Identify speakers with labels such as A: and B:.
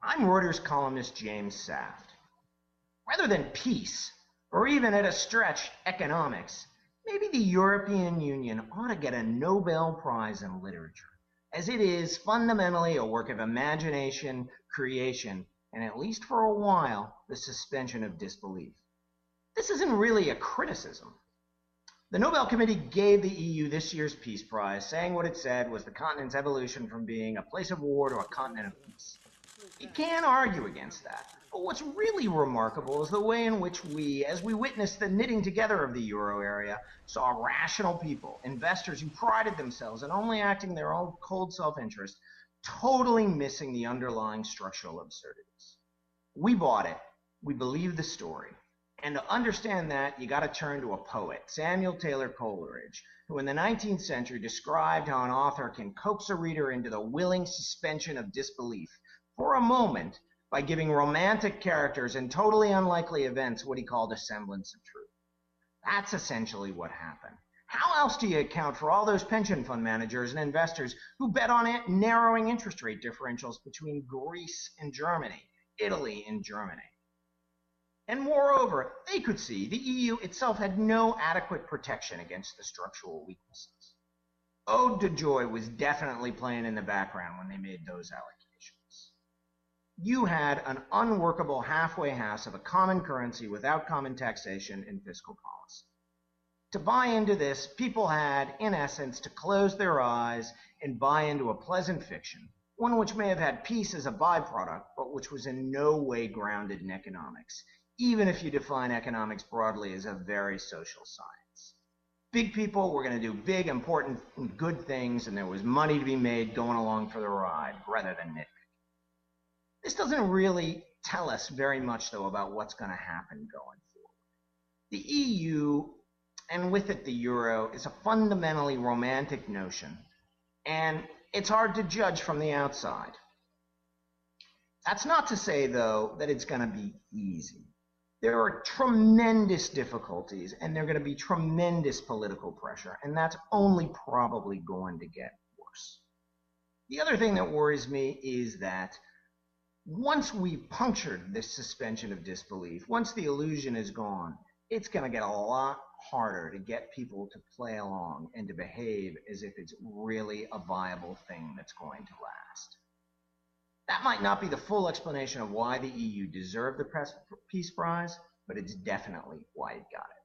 A: I'm Reuters columnist James Saft. Rather than peace, or even at a stretch, economics, maybe the European Union ought to get a Nobel Prize in literature, as it is fundamentally a work of imagination, creation, and at least for a while, the suspension of disbelief. This isn't really a criticism. The Nobel Committee gave the EU this year's Peace Prize, saying what it said was the continent's evolution from being a place of war to a continent of peace. You can't argue against that. But what's really remarkable is the way in which we, as we witnessed the knitting together of the euro area, saw rational people, investors who prided themselves in only acting their own cold self-interest, totally missing the underlying structural absurdities. We bought it. We believed the story. And to understand that, you got to turn to a poet, Samuel Taylor Coleridge, who in the 19th century described how an author can coax a reader into the willing suspension of disbelief for a moment by giving romantic characters and totally unlikely events what he called a semblance of truth. That's essentially what happened. How else do you account for all those pension fund managers and investors who bet on it narrowing interest rate differentials between Greece and Germany, Italy and Germany? And moreover, they could see the EU itself had no adequate protection against the structural weaknesses. Ode to Joy was definitely playing in the background when they made those allocations. You had an unworkable halfway house of a common currency without common taxation and fiscal policy. To buy into this, people had, in essence, to close their eyes and buy into a pleasant fiction, one which may have had peace as a byproduct, but which was in no way grounded in economics, even if you define economics broadly as a very social science. Big people were going to do big, important, and good things, and there was money to be made going along for the ride, rather than nitpick. This doesn't really tell us very much, though, about what's going to happen going forward. The EU, and with it the euro, is a fundamentally romantic notion, and it's hard to judge from the outside. That's not to say, though, that it's going to be easy. There are tremendous difficulties, and there are going to be tremendous political pressure, and that's only probably going to get worse. The other thing that worries me is that once we've punctured this suspension of disbelief, once the illusion is gone, it's going to get a lot harder to get people to play along and to behave as if it's really a viable thing that's going to last. That might not be the full explanation of why the EU deserved the Peace Prize, but it's definitely why it got it.